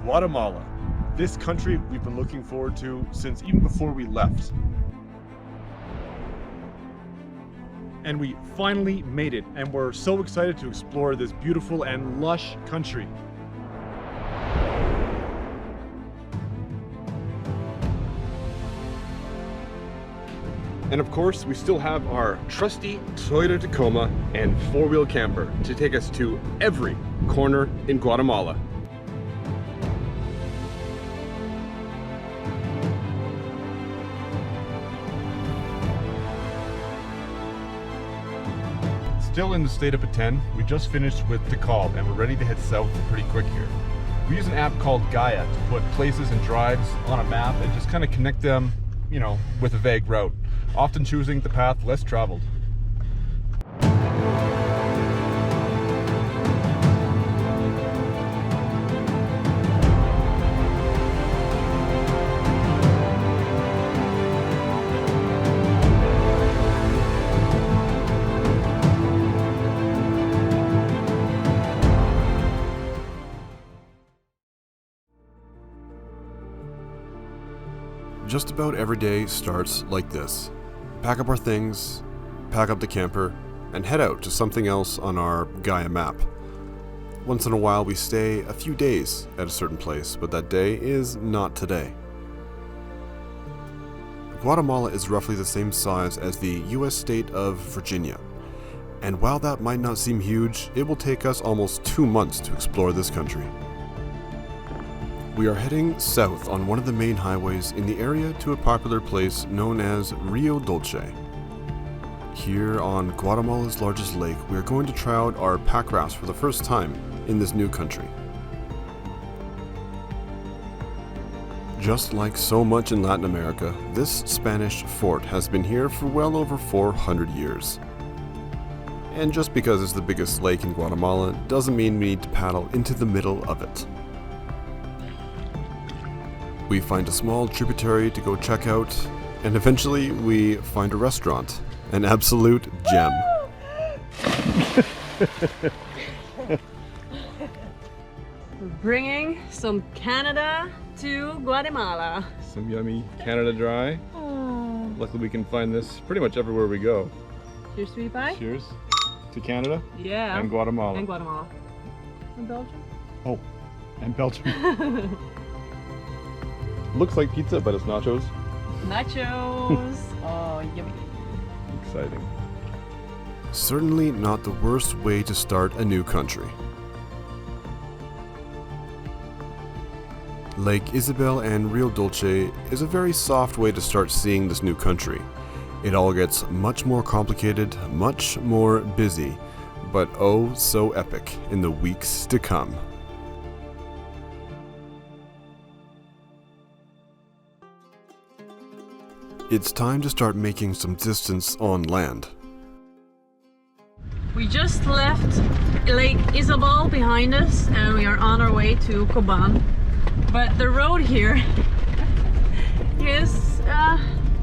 Guatemala. This country we've been looking forward to since even before we left. And we finally made it, and we're so excited to explore this beautiful and lush country. And of course, we still have our trusty Toyota Tacoma and four-wheel camper to take us to every corner in Guatemala. Still in the state of Petén, we just finished with Tikal and we're ready to head south pretty quick here. We use an app called Gaia to put places and drives on a map and just kind of connect them, you know, with a vague route, often choosing the path less traveled. Just about every day starts like this. Pack up our things, pack up the camper, and head out to something else on our Gaia map. Once in a while we stay a few days at a certain place, but that day is not today. Guatemala is roughly the same size as the US state of Virginia, and while that might not seem huge, it will take us almost 2 months to explore this country. We are heading south on one of the main highways in the area to a popular place known as Rio Dulce. Here on Guatemala's largest lake, we are going to try out our pack rafts for the first time in this new country. Just like so much in Latin America, this Spanish fort has been here for well over 400 years. And just because it's the biggest lake in Guatemala doesn't mean we need to paddle into the middle of it. We find a small tributary to go check out, and eventually we find a restaurant. An absolute gem. We're bringing some Canada to Guatemala. Some yummy Canada Dry. Oh. Luckily we can find this pretty much everywhere we go. Cheers, sweetie pie. Cheers to Canada. Yeah. And Guatemala. And Guatemala. And Belgium. Oh, and Belgium. Looks like pizza, but it's nachos. Nachos. Oh, yummy. Exciting. Certainly not the worst way to start a new country. Lake Isabel and Rio Dulce is a very soft way to start seeing this new country. It all gets much more complicated, much more busy, but oh so epic in the weeks to come. It's time to start making some distance on land. We just left Lake Isabel behind us and we are on our way to Coban. But the road here is,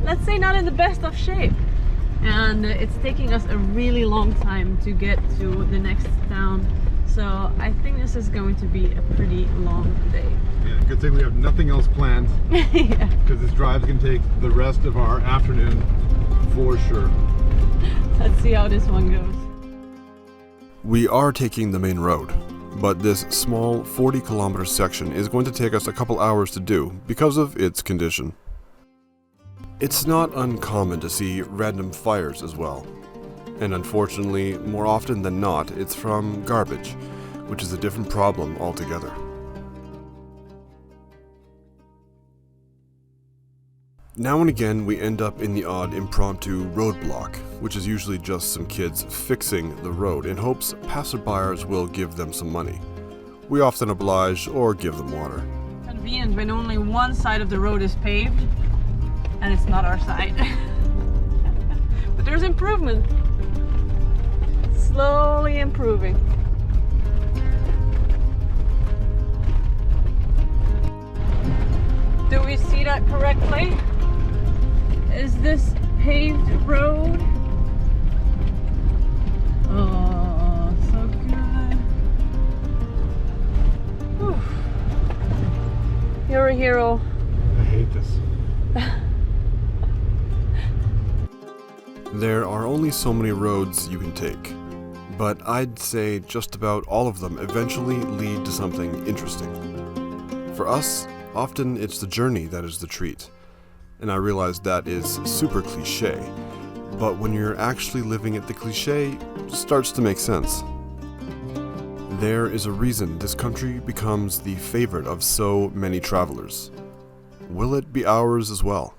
let's say, not in the best of shape. And it's taking us a really long time to get to the next town. So I think this is going to be a pretty long day. Yeah, good thing we have nothing else planned. Yeah. Because this drive can take the rest of our afternoon for sure. Let's see how this one goes. We are taking the main road, but this small 40-kilometer section is going to take us a couple hours to do because of its condition. It's not uncommon to see random fires as well. And unfortunately, more often than not, it's from garbage, which is a different problem altogether. Now and again, we end up in the odd impromptu roadblock, which is usually just some kids fixing the road in hopes passerbyers will give them some money. We often oblige or give them water. Convenient when only one side of the road is paved, and it's not our side. But there's improvement. Slowly improving. Do we see that correctly? Is this paved road? Oh, so good. Whew. You're a hero. I hate this. There are only so many roads you can take, but I'd say just about all of them eventually lead to something interesting. For us, often it's the journey that is the treat, and I realize that is super cliche, but when you're actually living it, the cliche starts to make sense. There is a reason this country becomes the favorite of so many travelers. Will it be ours as well?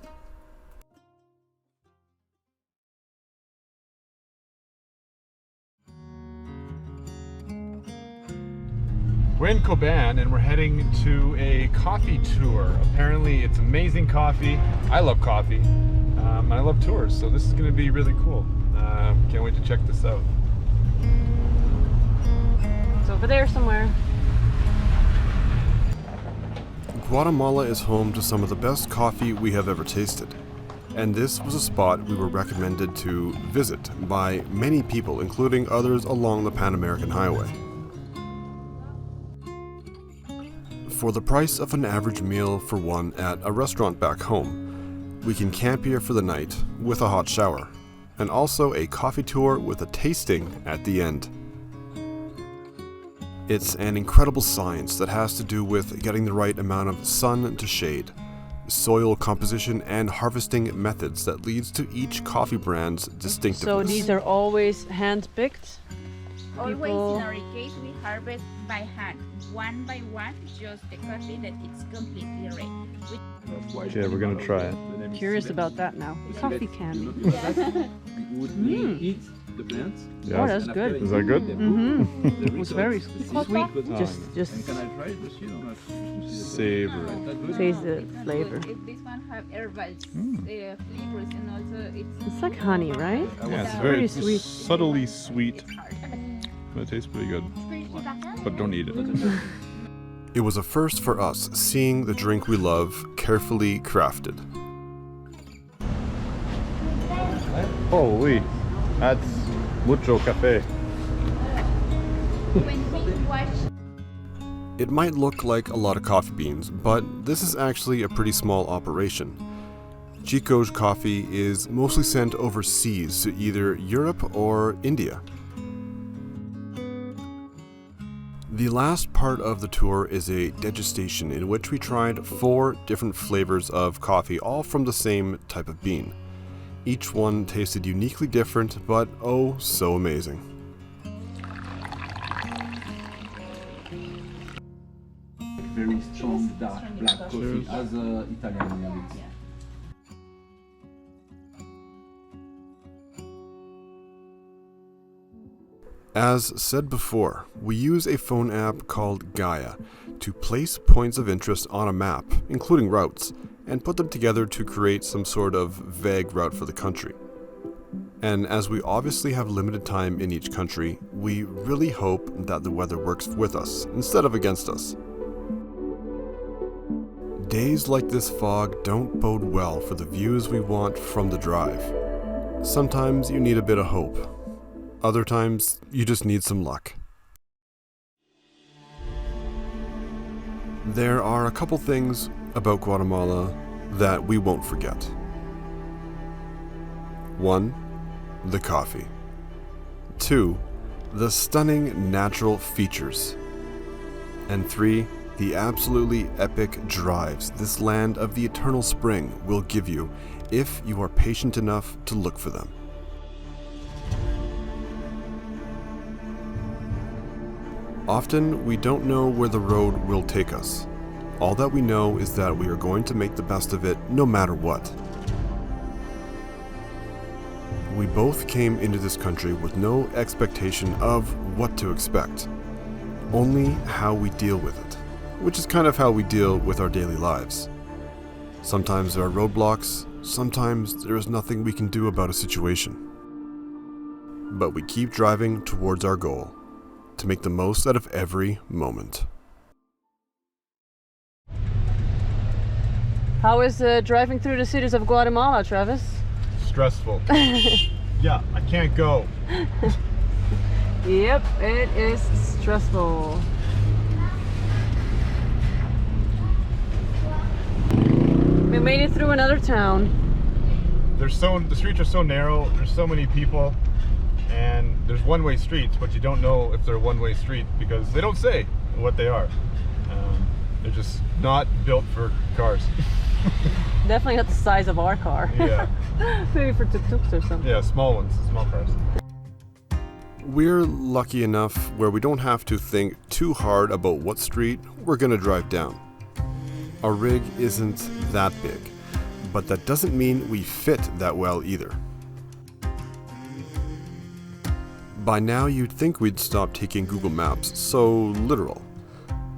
We're in Coban and we're heading to a coffee tour. Apparently it's amazing coffee. I love coffee and I love tours, so this is going to be really cool. Can't wait to check this out. It's over there somewhere. Guatemala is home to some of the best coffee we have ever tasted, and this was a spot we were recommended to visit by many people, including others along the Pan American Highway. For the price of an average meal for one at a restaurant back home, we can camp here for the night with a hot shower, and also a coffee tour with a tasting at the end. It's an incredible science that has to do with getting the right amount of sun to shade, soil composition, and harvesting methods that leads to each coffee brand's distinctiveness. So these are always hand-picked? Always in our case, we harvest by hand, one by one, just the coffee that it's completely ready. Okay, we're gonna try it. Curious about that now. Coffee candy. Eat the plants. Yeah. Oh, that's good. Is that good? Mm-hmm. It's very sweet. Just Can I try it? Savory. taste the flavor. This one have herbals flavors, and also It's like honey, right? Yeah, it's very very sweet. subtly sweet. But it tastes pretty good. But don't eat it. It was a first for us seeing the drink we love carefully crafted. Holy, that's mucho café. when we wash. It might look like a lot of coffee beans, but this is actually a pretty small operation. Chico's coffee is mostly sent overseas to either Europe or India. The last part of the tour is a degustation in which we tried 4 different flavors of coffee, all from the same type of bean. Each one tasted uniquely different, but oh so amazing. Very strong dark black coffee as Italian habits. As said before, we use a phone app called Gaia to place points of interest on a map, including routes, and put them together to create some sort of vague route for the country. And as we obviously have limited time in each country, we really hope that the weather works with us instead of against us. Days like this fog don't bode well for the views we want from the drive. Sometimes you need a bit of hope. Other times, you just need some luck. There are a couple things about Guatemala that we won't forget. 1. The coffee. 2. The stunning natural features. And 3. The absolutely epic drives this land of the eternal spring will give you if you are patient enough to look for them. Often, we don't know where the road will take us. All that we know is that we are going to make the best of it no matter what. We both came into this country with no expectation of what to expect, only how we deal with it, which is kind of how we deal with our daily lives. Sometimes there are roadblocks, sometimes there is nothing we can do about a situation. But we keep driving towards our goal, to make the most out of every moment. How is driving through the cities of Guatemala, Travis? Stressful. Yeah, I can't go. Yep, it is stressful. made it through another town. The streets are so narrow, there's so many people, and there's one-way streets, but you don't know if they're one-way streets because they don't say what they are. They're just not built for cars. Definitely not the size of our car. Yeah. Maybe for tuk-tuks or something. Yeah, small ones, small cars. We're lucky enough where we don't have to think too hard about what street we're gonna drive down. Our rig isn't that big, but that doesn't mean we fit that well either. By now you'd think we'd stop taking Google Maps so literal.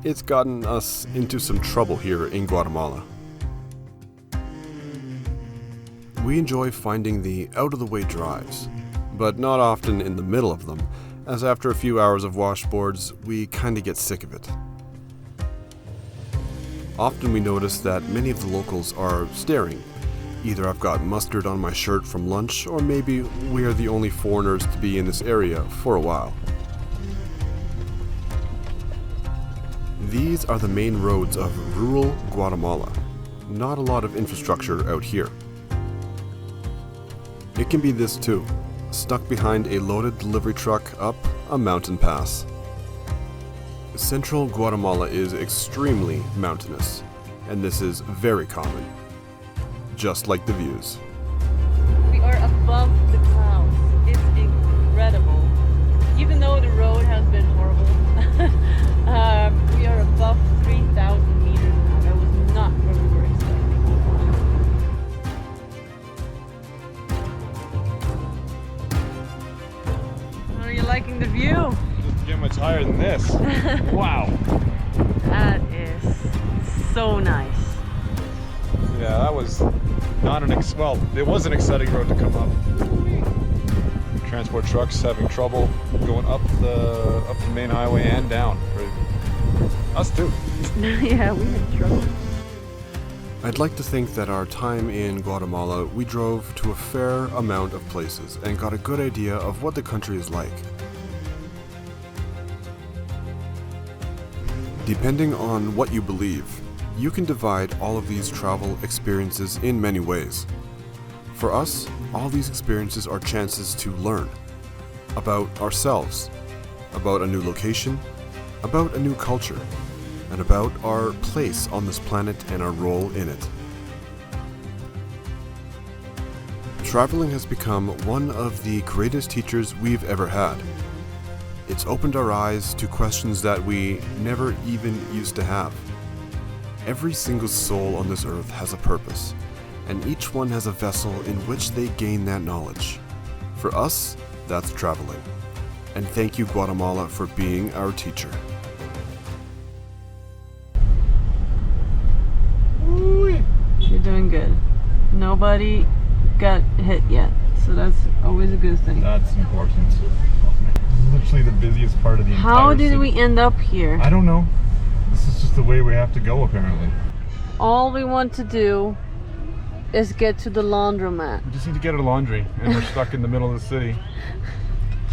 It's gotten us into some trouble here in Guatemala. We enjoy finding the out-of-the-way drives, but not often in the middle of them, as after a few hours of washboards, we kinda get sick of it. Often we notice that many of the locals are staring. Either I've got mustard on my shirt from lunch, or maybe we are the only foreigners to be in this area for a while. These are the main roads of rural Guatemala. Not a lot of infrastructure out here. It can be this too, stuck behind a loaded delivery truck up a mountain pass. Central Guatemala is extremely mountainous, and this is very common, just like the views. We are above the clouds. It's incredible. Even though the road has been horrible, we are above 3,000 meters now. That was not what we were expecting. Are you liking the view? Doesn't get much higher than this. Wow. That is so nice. Yeah, that was not well, it was an exciting road to come up. Transport trucks having trouble going up the main highway and down. Us too. Yeah, we had trouble. I'd like to think that our time in Guatemala, we drove to a fair amount of places and got a good idea of what the country is like. Depending on what you believe, you can divide all of these travel experiences in many ways. For us, all these experiences are chances to learn about ourselves, about a new location, about a new culture, and about our place on this planet and our role in it. Traveling has become one of the greatest teachers we've ever had. It's opened our eyes to questions that we never even used to have. Every single soul on this earth has a purpose, and each one has a vessel in which they gain that knowledge. For us, that's traveling. And thank you, Guatemala, for being our teacher. You're doing good. Nobody got hit yet, so that's always a good thing. That's important. Literally the busiest part of the entire How did city. we end up here? I don't know. This is just the way we have to go, apparently. All we want to do is get to the laundromat. We just need to get our laundry, and we're stuck in the middle of the city.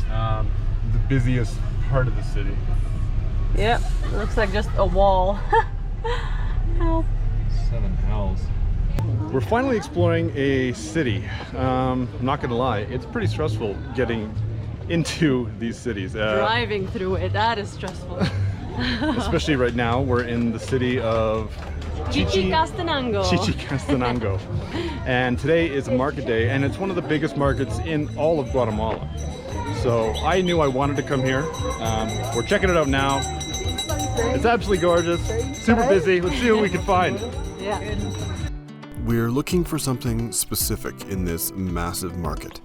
The busiest part of the city. Yep, it looks like just a wall. Help. 7 L's. We're finally exploring a city. I'm not gonna lie, it's pretty stressful getting into these cities. Driving through it, that is stressful. Especially right now, we're in the city of Chichicastenango. And today is a market day, and it's one of the biggest markets in all of Guatemala. So I knew I wanted to come here. We're checking it out now. It's absolutely gorgeous, super busy. Let's see what we can find. Yeah. We're looking for something specific in this massive market.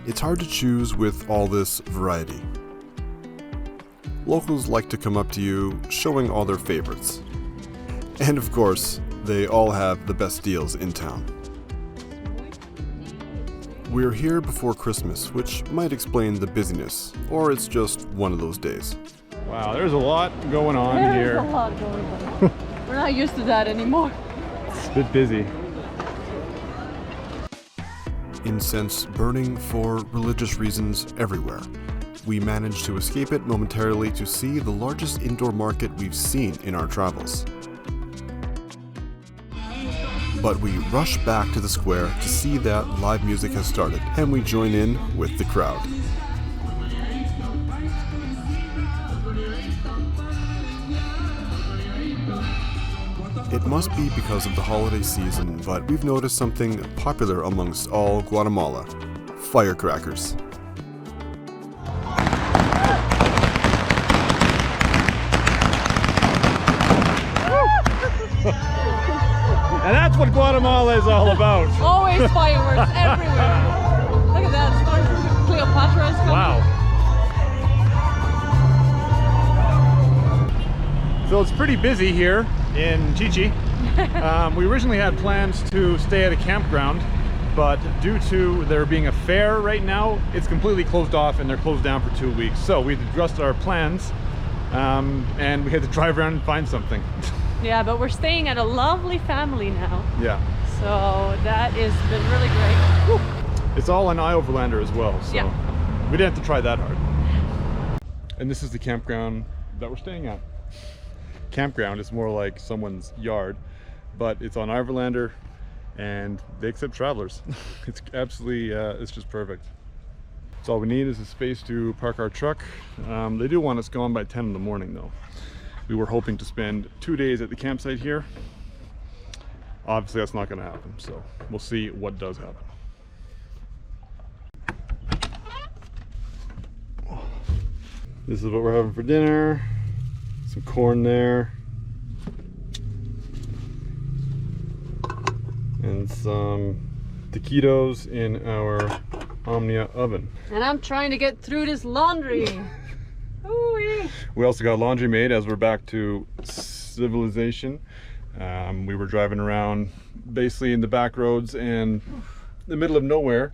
It's hard to choose with all this variety. Locals like to come up to you, showing all their favorites. And of course, they all have the best deals in town. We're here before Christmas, which might explain the busyness, or it's just one of those days. Wow, there's a lot going on here. There's a lot going on. We're not used to that anymore. It's a bit busy. Incense burning for religious reasons everywhere. We managed to escape it momentarily to see the largest indoor market we've seen in our travels. But we rush back to the square to see that live music has started, and we join in with the crowd. It must be because of the holiday season, but we've noticed something popular amongst all Guatemala: firecrackers. And that's what Guatemala is all about. Always fireworks everywhere. Look at that, stars from Cleopatra is coming. Wow. So it's pretty busy here in Chichi. We originally had plans to stay at a campground, but due to there being a fair right now, it's completely closed off and they're closed down for 2 weeks. So we adjusted our plans and we had to drive around and find something. Yeah, but we're staying at a lovely family now. Yeah. So that has been really great. Woo. It's all an iOverlander as well, so Yeah. we didn't have to try that hard. And this is the campground that we're staying at. Campground is more like someone's yard, but it's on Overlander and they accept travelers. It's absolutely, it's just perfect. So all we need is a space to park our truck. They do want us gone by 10 in the morning though. We were hoping to spend 2 days at the campsite here. Obviously that's not going to happen, so we'll see what does happen. This is what we're having for dinner. Some corn there. And some taquitos in our Omnia oven. And I'm trying to get through this laundry. Ooh-wee. We also got laundry made as we're back to civilization. We were driving around basically in the back roads and the middle of nowhere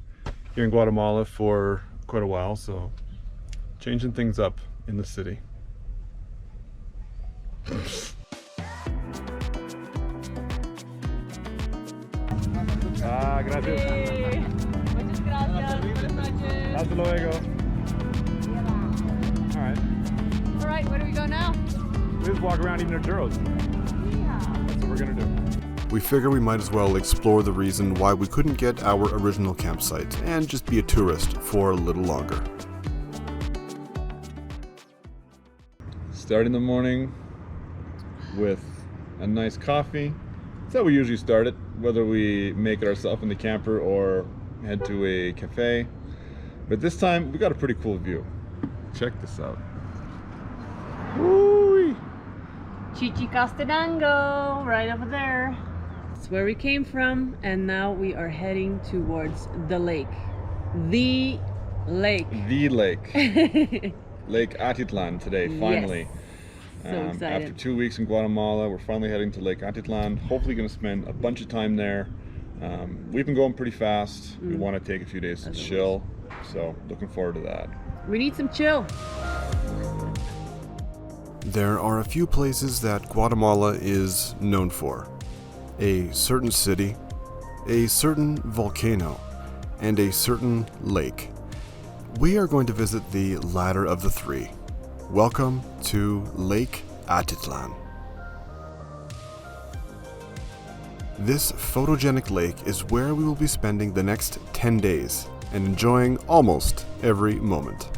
here in Guatemala for quite a while, so changing things up in the city. Gracias. Hey. Muchas gracias. Buenas noches. Hasta luego. Alright. All right, where do we go now? We just walk around eating our churros. That's what we're gonna do. We figure we might as well explore the reason why we couldn't get our original campsite and just be a tourist for a little longer. Starting the morning with a nice coffee. That's how we usually start it, whether we make it ourselves in the camper or head to a cafe. But this time we got a pretty cool view. Check this out. Woo-wee. Chichicastenango, right over there. That's where we came from, and now we are heading towards the lake. The lake. The lake. Lake Atitlan today, finally. Yes. So excited. After 2 weeks in Guatemala, we're finally heading to Lake Atitlan. Hopefully going to spend a bunch of time there. We've been going pretty fast. We want to take a few days to chill. So looking forward to that. We need some chill. There are a few places that Guatemala is known for. A certain city, a certain volcano, and a certain lake. We are going to visit the latter of the three. Welcome to Lake Atitlan. This photogenic lake is where we will be spending the next 10 days and enjoying almost every moment.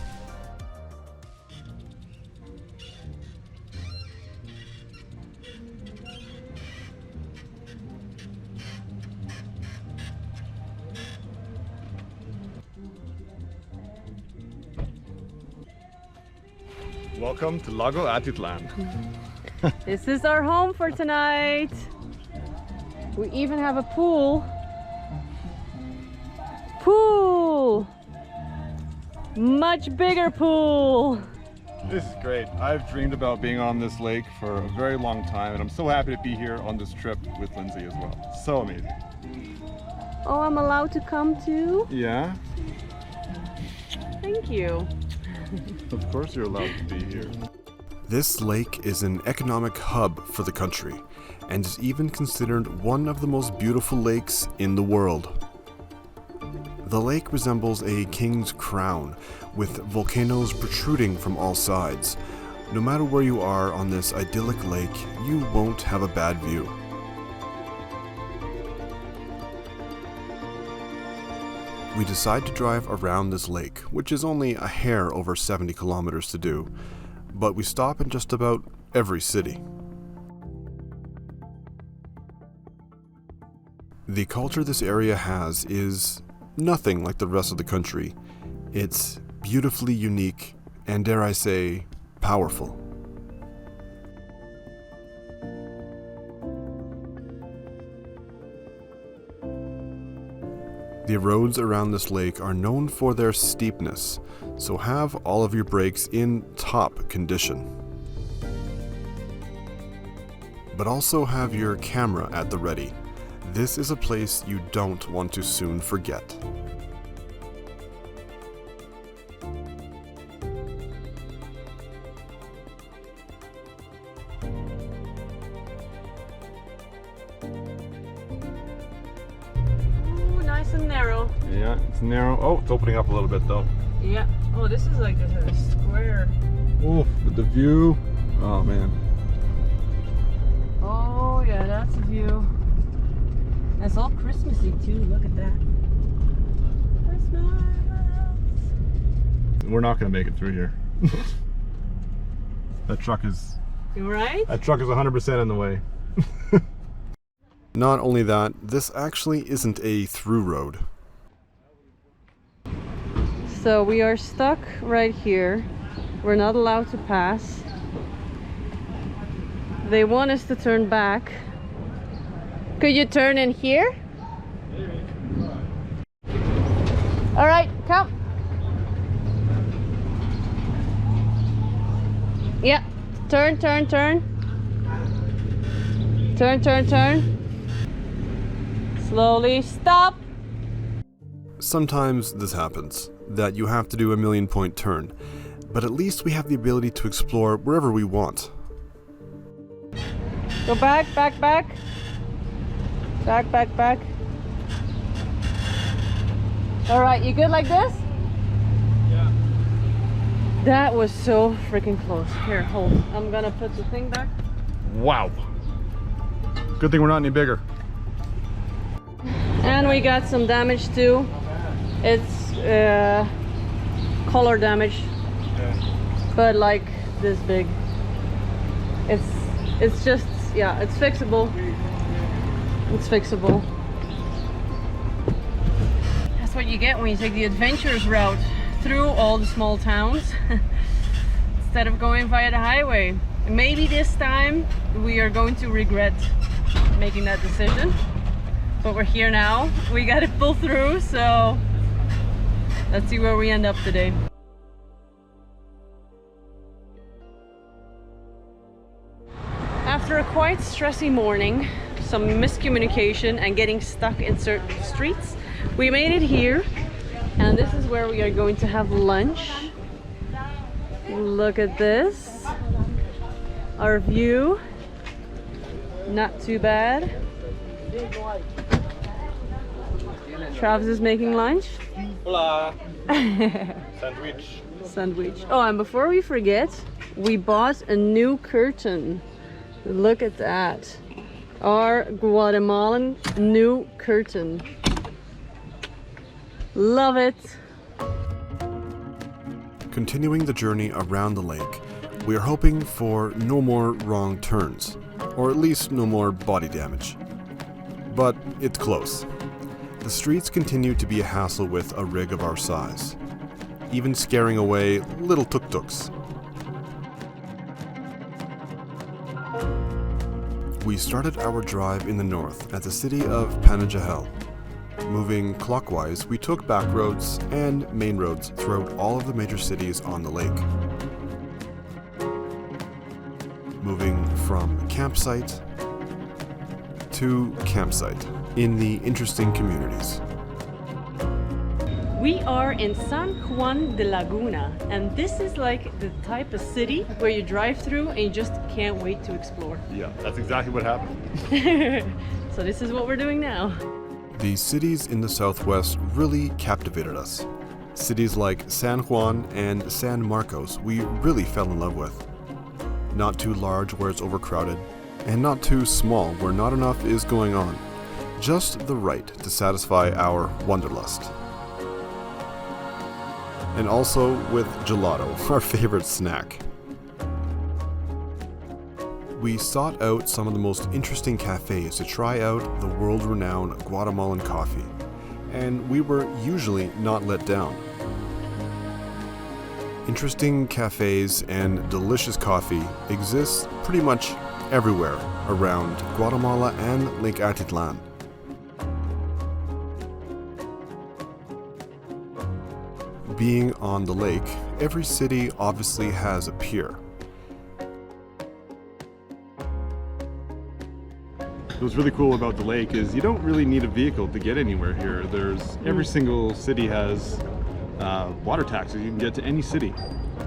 Welcome to Lago Atitlan. This is our home for tonight. We even have a pool. Pool! Much bigger pool. This is great. I've dreamed about being on this lake for a very long time, and I'm so happy to be here on this trip with Lindsay as well. So amazing. Oh, I'm allowed to come too? Yeah, Thank you. of course you're allowed to be here. This lake is an economic hub for the country and is even considered one of the most beautiful lakes in the world. The lake resembles a king's crown, with volcanoes protruding from all sides. No matter where you are on this idyllic lake, you won't have a bad view. we decide to drive around this lake, which is only a hair over 70 kilometers to do, but we stop in just about every city. The culture this area has is nothing like the rest of the country. It's beautifully unique and, dare I say, powerful. The roads around this lake are known for their steepness, so have all of your brakes in top condition. But also have your camera at the ready. This is a place you don't want to soon forget. Nice and narrow. Yeah, it's narrow. Oh, it's opening up a little bit though. Yeah. Oh, this is like a square. Oof, with the view. Oh man. Oh yeah, that's a view. It's all Christmassy too. Look at that. Christmas. We're not gonna make it through here. That truck is. You right? That truck is 100% in the way. Not only that, this actually isn't a through road. So we are stuck right here. We're not allowed to pass. They want us to turn back. Could you turn in here? All right, come. Yeah, turn, turn, turn. Turn, turn, turn. Slowly stop. Sometimes this happens, that you have to do a 1,000,000-point turn, but at least we have the ability to explore wherever we want. Go back, back, back. Back, back, back. All right, you good like this? Yeah. That was so freaking close. Here, hold. I'm gonna put the thing back. Wow. Good thing we're not any bigger. And we got some damage too. It's color damage, but like this big. It's just, yeah, it's fixable. It's fixable. That's what you get when you take the adventurous route through all the small towns instead of going via the highway. Maybe this time we are going to regret making that decision, but we're here now. We got to pull through, so let's see where we end up today. After a quite stressy morning, some miscommunication and getting stuck in certain streets, we made it here, and this is where we are going to have lunch. Look at this. Our view, not too bad. Travis is making lunch. Hola. Sandwich. Sandwich. Oh, and before we forget, we bought a new curtain. Look at that. Our Guatemalan new curtain. Love it. Continuing the journey around the lake, we are hoping for no more wrong turns, or at least no more body damage. But it's close. The streets continue to be a hassle with a rig of our size, even scaring away little tuk-tuks. We started our drive in the north at the city of Pasaj. Moving clockwise, we took back roads and main roads throughout all of the major cities on the lake. Moving from campsite to campsite in the interesting communities. We are in San Juan de Laguna, and this is like the type of city where you drive through and you just can't wait to explore. Yeah, that's exactly what happened. So this is what we're doing now. The cities in the southwest really captivated us. Cities like San Juan and San Marcos we really fell in love with. Not too large where it's overcrowded, and not too small where not enough is going on. Just the right to satisfy our wanderlust. and also with gelato, our favorite snack. We sought out some of the most interesting cafes to try out the world-renowned Guatemalan coffee, and we were usually not let down. Interesting cafes and delicious coffee exist pretty much everywhere around Guatemala and Lake Atitlan. Being on the lake, every city obviously has a pier. What's really cool about the lake is you don't really need a vehicle to get anywhere here. Every single city has water taxis. You can get to any city.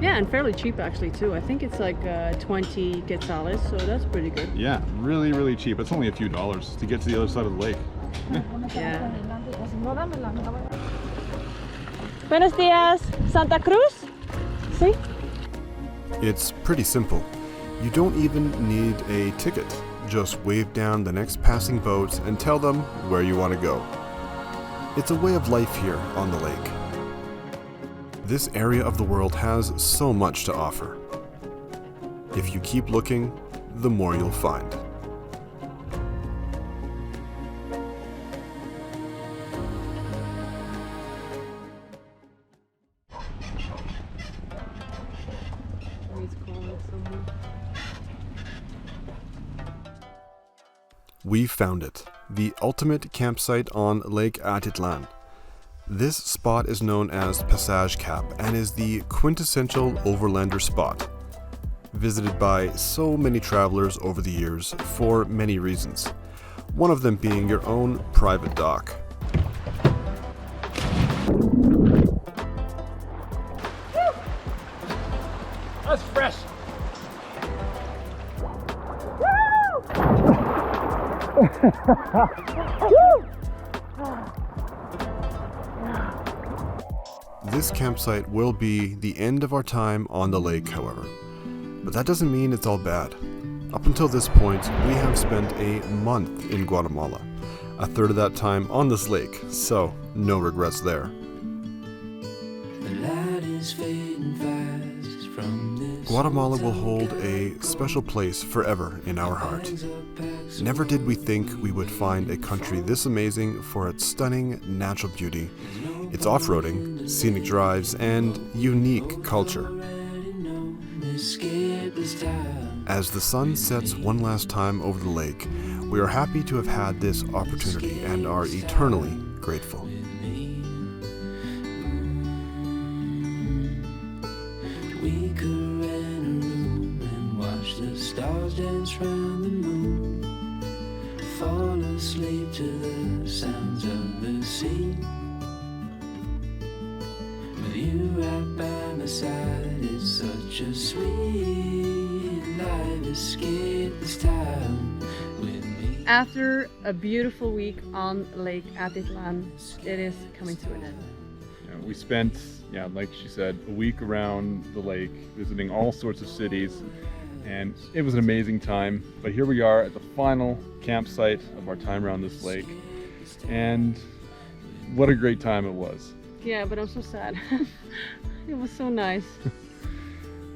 Yeah, and fairly cheap actually too. I think it's like 20 quetzales, so that's pretty good. Yeah, really, really cheap. It's only a few dollars to get to the other side of the lake. Yeah. Buenos dias, Santa Cruz? See? It's pretty simple. You don't even need a ticket. Just wave down the next passing boats and tell them where you want to go. It's a way of life here on the lake. This area of the world has so much to offer. If you keep looking, the more you'll find. We found it, the ultimate campsite on Lake Atitlan. This spot is known as Pasaj Cap and is the quintessential overlander spot, visited by so many travelers over the years for many reasons, one of them being your own private dock. That's fresh. This campsite will be the end of our time on the lake, however. But that doesn't mean it's all bad. Up until this point, we have spent a month in Guatemala, a third of that time on this lake, so no regrets there. Guatemala will hold a special place forever in our heart. Never did we think we would find a country this amazing for its stunning natural beauty, its off-roading, scenic drives, and unique culture. As the sun sets one last time over the lake, we are happy to have had this opportunity and are eternally grateful. We could rent a room and watch the stars dance round the moon, fall asleep to the sounds of the sea. With you right by my side, it's such a sweet life. Escape this time with me. After a beautiful week on Lake Atitlan, it is coming to an end. We spent, like she said, a week around the lake, visiting all sorts of cities, and it was an amazing time. But here we are at the final campsite of our time around this lake, and what a great time it was. Yeah, but I'm so sad. It was so nice.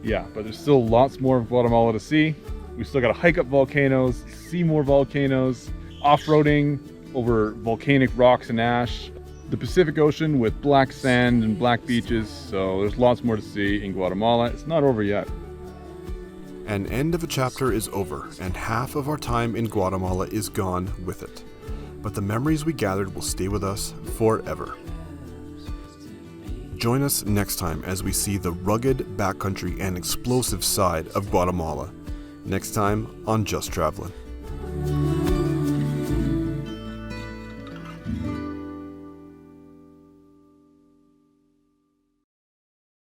Yeah, but there's still lots more of Guatemala to see. We still got to hike up volcanoes, see more volcanoes, off-roading over volcanic rocks and ash, the Pacific Ocean with black sand and black beaches, so there's lots more to see in Guatemala. It's not over yet. An end of a chapter is over, and half of our time in Guatemala is gone with it. But the memories we gathered will stay with us forever. Join us next time as we see the rugged backcountry and explosive side of Guatemala. Next time on Just Trav'lin'.